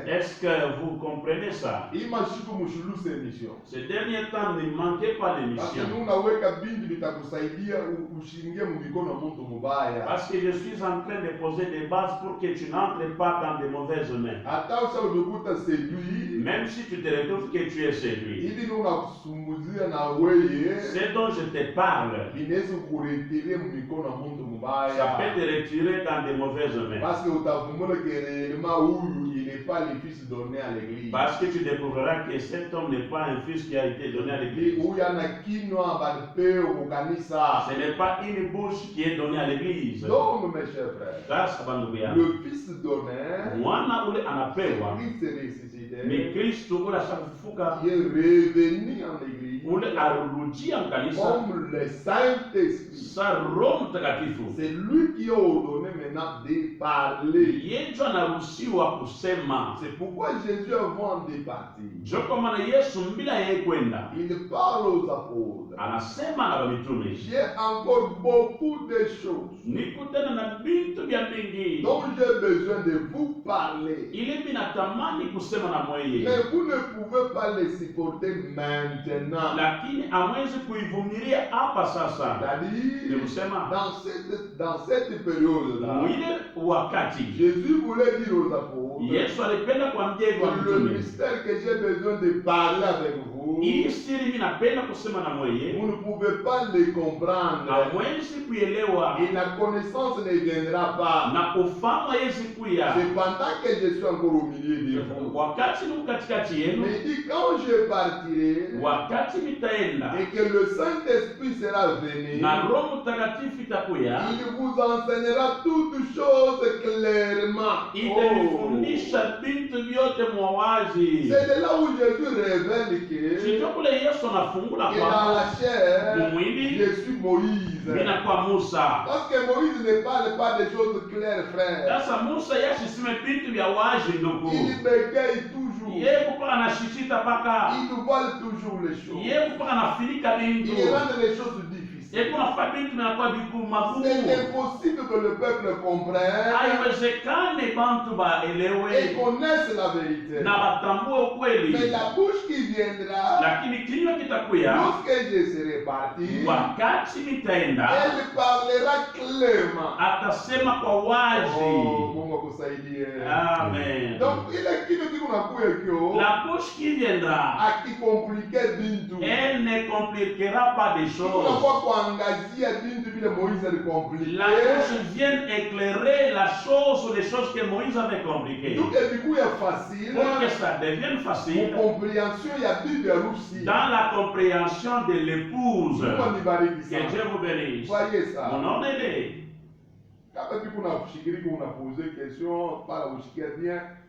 Est-ce que vous comprenez ça? Ces derniers temps, ne manquez pas l'émission. Parce que je suis en train de poser des bases pour que tu n'entres pas dans de mauvaises mains. Même si tu te retrouves que tu es séduit. Ce dont je te parle, ça peut te retirer dans de mauvaises mains. Parce que tu découvriras que cet homme n'est pas un fils qui a été donné à l'église. Ce n'est pas une bouche qui est donnée à l'église. Donc, mes chers frères, le fils donné, mais Christ qui est revenu en église comme le Saint-Esprit. C'est lui qui a ordonné maintenant de parler. C'est pourquoi Jésus avant de partir, il parle aux apôtres. J'ai encore beaucoup de choses dont j'ai besoin de vous parler. Mais vous ne pouvez pas les supporter maintenant. C'est-à-dire, dans cette période-là, Jésus voulait dire aux apôtres que le mystère que j'ai besoin de parler avec vous, vous ne pouvez pas le comprendre. Et la connaissance ne viendra pas. C'est pendant que je suis encore au milieu de vous. Mais il dit, quand je partirai et que le Saint-Esprit sera venu, il vous enseignera toutes choses clairement. C'est de là où Jésus révèle que dans la chair, je suis Moïse. Parce que Moïse ne parle pas des choses claires, frère. Il bégaye toujours. Il nous vole toujours les choses. Il rend les choses difficiles. C'est impossible que le peuple comprenne et connaisse la vérité. Mais la bouche qui viendra, lorsque je serai parti, elle parlera clairement. Mungu akusaidie. Amen. Donc ile kitu kinakuya kio, la bouche qui viendra, akikomplike bintu, elle ne compliquera pas des choses. La bouche vient éclairer la chose ou les choses que Moïse avait compliquées. Pour que ça devienne facile dans la compréhension de l'épouse. Que Dieu vous bénisse. Mon nom est né.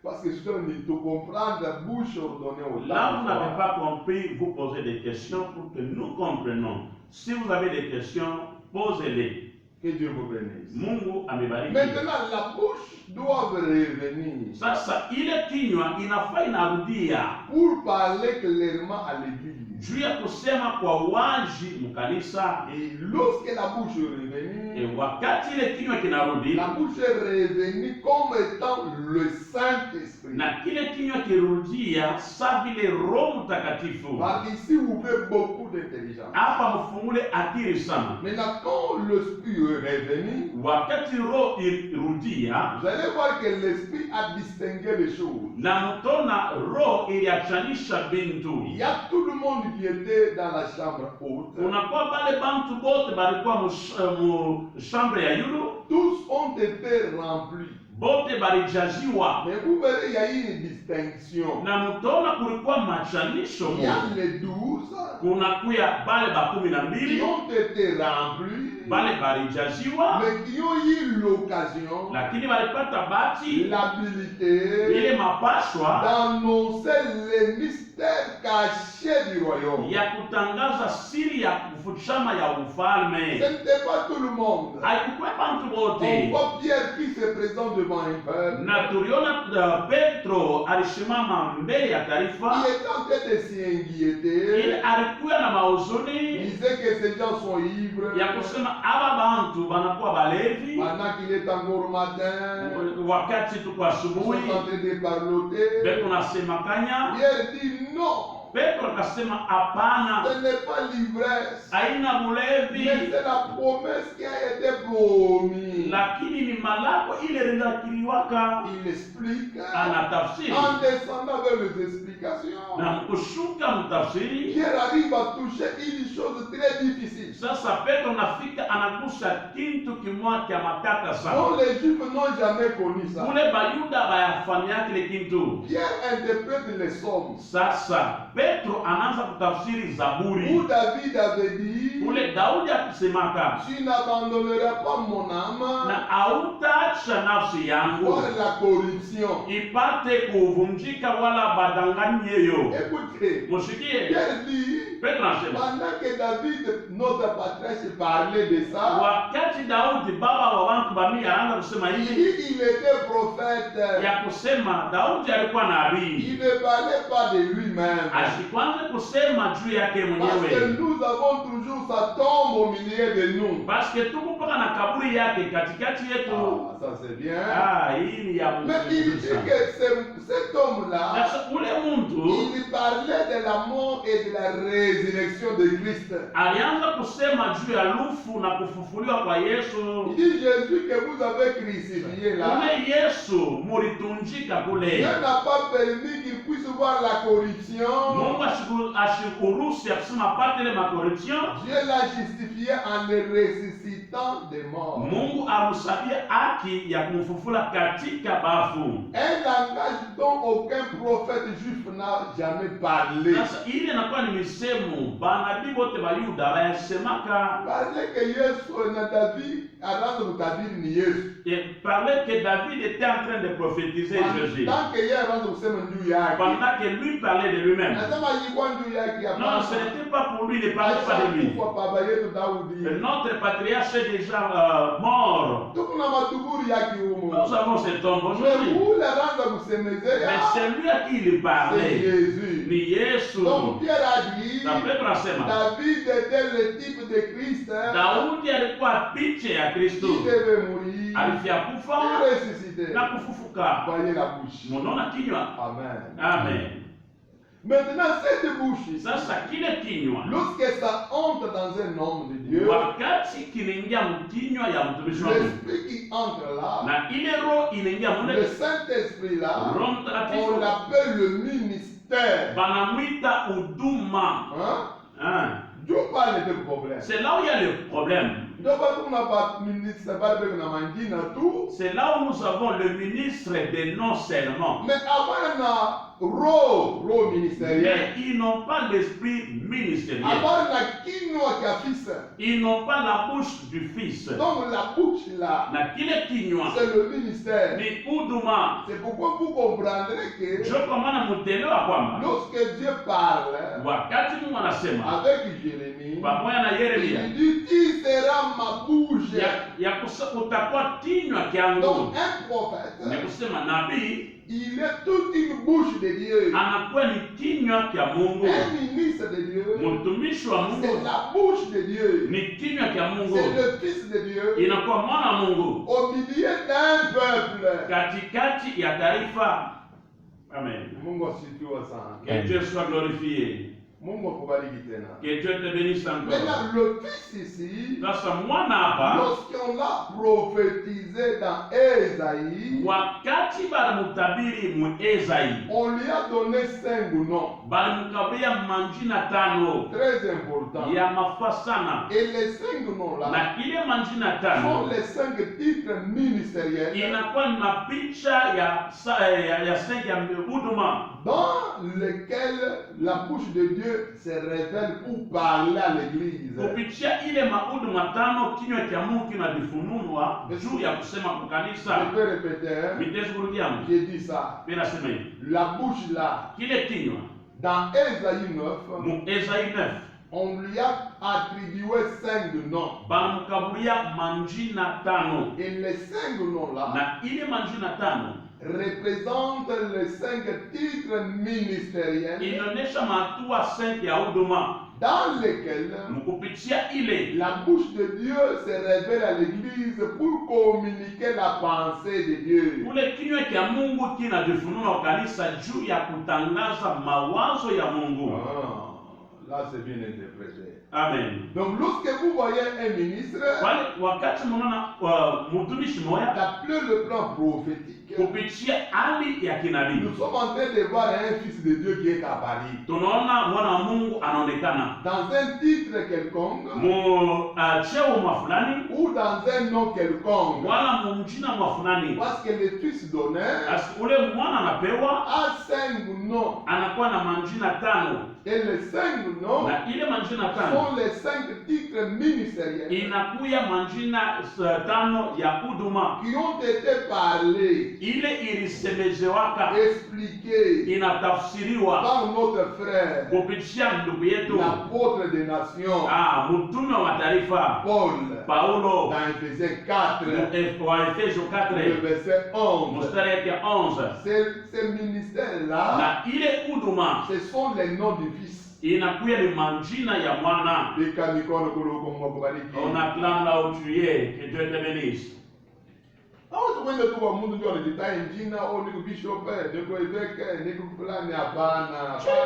Parce que si on ne te comprendre, la bouche ordonnée. Là, vous n'avez pas compris, vous posez des questions pour que nous comprenions. Si vous avez des questions, posez-les. Que Dieu vous bénisse. Mungu amebariki. Maintenant, la bouche doit revenir. Sasa ile kinywa inafaa inarudia pour parler clairement à l'église. Juu ya kusema kwa wazi mkanisa. Et lorsque la bouche est revenue, wakati ile kinywa kinarudi, la bouche est revenue comme étant le Saint-Esprit. Na kile kinywa kirudia sa vile Roho Mtakatifu. Parce qu'ici vous faites beaucoup d'intelligence. Hapa mfungule akili sana. Maintenant quand l'esprit est revenu, wakati Roho irudia, vous allez voir que l'esprit a distingué les choses. Na mtona Roho iliachanisha bintu. Il y a tout le monde qui était dans la chambre haute. Unakuwa pale bantu bote balikuwa mu chambre ya yulu. Tous ont été remplis. Bote balijaziwa. Mais vous verrez, il y a une distinction. Na mtona kulikuwa machanisho. Il y a les 12. Kunakuya bale bakumi na mbili. Qui ont été remplis. Bale balijaziwa. Mais qui ont eu l'occasion. Lakini balipata bahati. L'habilité. Ile mapashwa. D'annoncer les mystères cachés du royaume. Ya kutangaza siri ya kufundishama ya ufalme. Ce n'était pas tout le monde. Haikuwa bantu On wote. voit Pierre qui se présente devant un peuple. Na tuliona Petro alishimama mbele ya taifa. Il était en train de s'y inquiéter. Ili alikuwa na Il mauzuni disait que ces gens sont ivres. ya kusema aba bantu banakuwa balevi Pendant qu'il est encore matin, wakati tuko ils asubuhi sont en train de parloter. beko nasemakanya. Pierre dit non. Petro akasema hapana, Ce n'est pas l'ivresse, haina mais bulevi, c'est la promesse qui a été promise. lakini ni malako ile rilakiliwaka. Il explique Anatafsiri en descendant vers les explications. na kushuka mtafsiri. Pierre arrive à toucher une chose très difficile Sasa Petro nafika anagusa kintu kimoja cha matata sana, dont les Juifs n'ont jamais connu ça. kule bayuda bayafanya kile kintu. Pierre interprète les psaumes Sasa Petro anaanza kutafsiri Zaburi où David avait dit kule Daudi akisemaka, tu n'abandonneras pas mon âme na hautaacha nafsi yangu pour la corruption. ipate kuvunjika wala badanganyeyo. Écoutez, Musikie, Pierre dit Petro anasema pendant que David, notre patriarche, parlait de ça, wakati Daudi baba wa watu bamia anaanza kusema il hivi dit qu'il était prophète. ya kusema Daudi alikuwa nabii, Il ne parlait pas de lui-même. asikwanze kusema juu yake Parce que mwenyewe, nous avons toujours sa tombe au milieu de nous. paske tuko mpaka na kaburi yake katikati yetu. Ah, ça c'est bien. Hii ni ya Mais il Mungu dit sana. que cet homme-là, Sasa ule muntu il parlait de la mort et de la résurrection de Christ. alianza kusema juu ya lufu na kufufuliwa kwa Il Yesu. dit Jésus que vous avez crucifié là. Kule Yesu mulitunjika kule, Dieu n'a pas permis qu'il puisse voir la corruption. Mungu ashikuruhusu ya kusema apate ile makoruption. Dieu l'a justifié en le ressuscitant des morts. Mungu amsabia haki ya kumfufula katika bafu. Un langage dont aucun prophète juif n'a jamais parlé. Sasa ile inakuwa ni misemo banabii bote bayuda bayasemaka. Parler que Yesu na David, avant de David ni Yesu. Et parlait que David était en train de prophétiser Jésus. Tant que hier avant de kusema juu yake. Pendant que lui parlait de lui-même. Nasema ilikuwa juu yake hapa. Non, ce n'était pas pour lui, ne parlait pas de lui. Kwa baba yetu Daudi. Notre patriarche est déjà mort. Tuko na matuburi yake humo. Nous avons cet homme Mais aujourd'hui. ule anaanza kusemezea. Mais celui à qui il C'est parlait, Jésus. ni Yesu. Donc Pierre a dit, Na Petro asema, David était le type de Christ Daudi alikuwa picha ya Kristo. qui devait mourir Alifia kufa et ressusciter. na kufufuka. Voyez la bouche. Munaona kinywa? Amen. Amen. Maintenant, cette bouche ici, Sasa kile kinywa lorsque ça entre dans un homme de Dieu, wakati kinaingia mkinywa ya mtumishi wa Mungu l'esprit qui entre là, na ile roho inaingia le mule, Saint-Esprit là, Roho on Mtakatifu l'appelle le ministère. banamwita huduma. Hein? Dieu parle de problème. C'est là où il y a le problème. Ndio bado kuna ba ministre bado na mangina tu. C'est là où nous avons le ministre de non seulement, Mais avant na rôle ministériel. mais ils n'ont pas l'esprit ministériel. Avant na kinywa cha fils. Ils n'ont pas la bouche du Fils. Donc la bouche là, Na kile kinywa c'est le ministère. ni huduma. C'est pourquoi vous comprendrez que Jo kwa maana mutelewa kwamba lorsque Dieu parle wakati Mungu anasema avec Jérémie, pamoja na Yeremia il dit tu seras ma bouche. utakuwa kinywa kyangu. Donc un Ni prophète, kusema nabii il est toute une bouche de Dieu. anakuwa ni kinywa kya Mungu. Un ministre de Dieu, Mtumishi wa c'est Mungu la bouche de Dieu. ni kinywa kya Mungu, C'est le Fils de Dieu inakuwa mwana wa Mungu au milieu d'un peuple. katikati ya taifa. Amen. Mungu asifiwe sana. Que Dieu soit glorifié. Mungu akubariki tena. Que Dieu te bénisse encore. Maintenant, le Fils ici, Sasa mwana hapa, lorsqu'on l'a prophétisé dans Ésaïe, wakati balimutabiri mu Ezai, on lui a donné 5 noms. balimukabia manjina 5 Très importants. ya mafaa sana, Et les 5 noms-là na ile manjina sont 5 les 5 titres ministériels inakuwa na picha ya 5 ya huduma dans lesquels la bouche de Dieu se révèle pour parler à l'église. kupitia ile mahuduma 5 kinywa cha Mungu kinajifununwa juu ya kusema kwa kanisa. Je peux répéter, hein? Mitezi kurudiamu J'ai dit ça. bila sema hivi, La bouche là, kile kinywa dans Ésaïe 9, mu Ezai 9 On lui a attribué 5 noms. Et les 5 noms-là représentent les 5 titres ministériels dans lesquels la bouche de Dieu se révèle à l'Église pour communiquer la pensée de Dieu. Là, c'est bien interprété. Amen. Donc, lorsque vous voyez un ministre, d'après le plan prophétique, nous sommes en train de voir un fils de Dieu qui est apparu. Dans un titre quelconque, ou dans un nom quelconque. Parce que le fils d'honneur a 5 noms. Et les 5 noms sont les 5 titres ministériels qui ont été parlés, expliqués par notre frère, l'apôtre des nations, Paul, dans Éphésiens 4, le verset 11. Ces ministères-là, ce sont les noms du Fils. Inakuya ni manjina ya mwana. On acclame là où tu es, que Dieu te bénisse. Je ne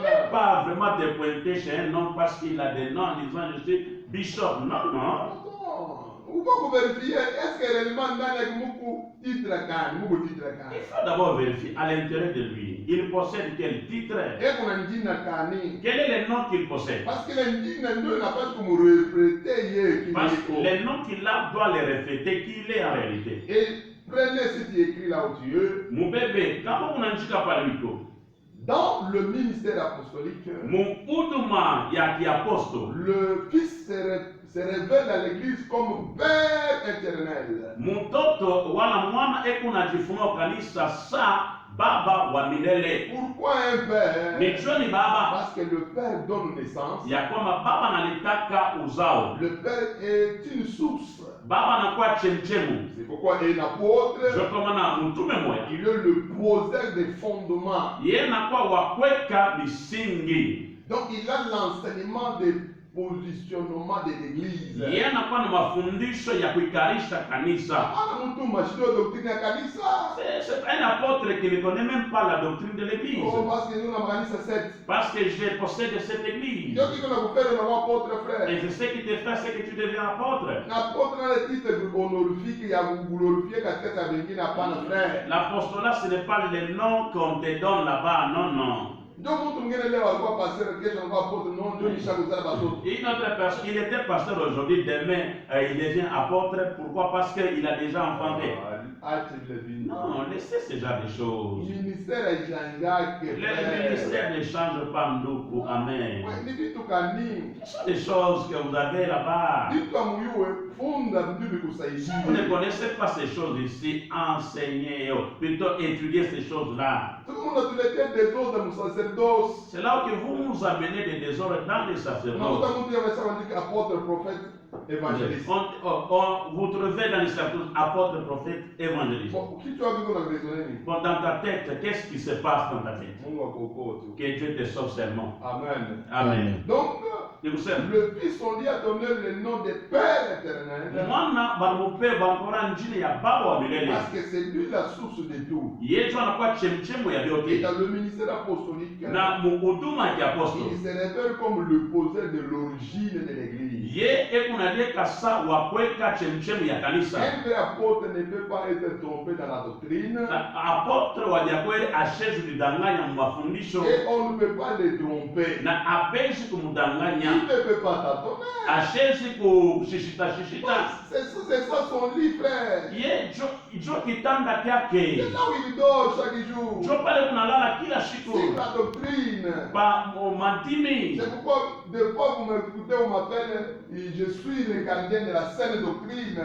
vais pas vraiment te pointer chez un homme parce qu'il a des noms en disant je suis bishop. Non, non. Vous pouvez vérifier, est-ce que réellement il faut d'abord vérifier à l'intérieur de lui. Il possède quel titre? Quel est le nom qu'il possède? Parce que les noms qu'il a doit les refléter qu'il est en réalité. Et prenez ce qui est écrit là où tu es. Mon bébé, comment on a dit qu'à parler? Dans le ministère apostolique, le Fils se révèle à l'Église comme Père éternel. Pourquoi un père? Parce que le père donne naissance. Le père est une source. C'est pourquoi il est un apôtre. Il est le poseur des fondements. Donc il a l'enseignement des positionnement de l'Église. C'est un apôtre qui ne connaît même pas la doctrine de l'Église. Parce que je possède cette Église. Et c'est ce qui te fait, c'est que tu deviens apôtre. L'apostolat, ce n'est pas le nom qu'on te donne là-bas, non, non. Une autre personne, il était pasteur aujourd'hui, demain il devient apôtre. Pourquoi? Parce qu'il a déjà enfanté. Non, laissez ce genre de choses. Le ministère ne change pas Ndoukou. Amen. Ce sont des choses que vous avez là-bas. Si vous ne connaissez pas ces choses ici, enseignez, plutôt étudiez ces choses-là. C'est là que vous nous amenez des désordres dans les sacerdoces. Évangéliste. Vous trouvez dans les sacerdoces apôtre, prophète, évangéliste. Dans ta tête, qu'est-ce qui se passe dans ta tête? Que Dieu te sauve seulement. Amen. Amen. Donc, le Fils, on lui a donné le nom de Père éternel. Parce que c'est lui la source de tout. Et dans le ministère apostolique, il se révèle comme le poseur de l'origine de l'Église. Un vrai apôtre ne peut pas être trompé dans la doctrine. Et on ne peut pas le tromper. Il ne peut pas tâtonner. C'est ça son lit, frère. C'est là où il dort chaque jour. C'est la doctrine. C'est pourquoi des fois vous m'écoutez, on m'appelle, je suis le gardien de la saine doctrine.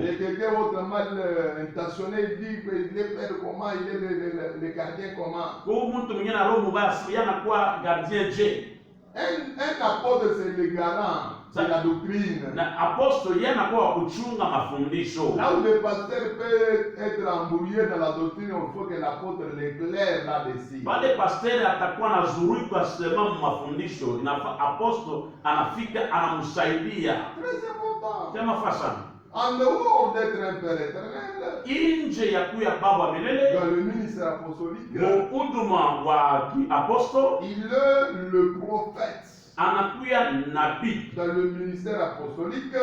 Et quelqu'un autre mal intentionné dit qu'il est père, comment il est le gardien comment? Kwa mtu mwingine na roho mbaya anakuwa gardien je. Un apôtre c'est le garant de la doctrine. Na apôtre yeye anakuwa kuchunga mafundisho. Là où le pasteur peut être embrouillé dans la doctrine, il faut que l'apôtre l'éclaire là-dessus. Pale pasteur atakuwa na zurui sema mafundisho, na apôtre anafika anamsaidia. Très important. Kama fasa. En dehors d'être un père éternel, inje ya kuya baba milele, dans le ministère apostolique, huduma wa apostol, il est le prophète. Anakuya nabii dans le ministère apostolique.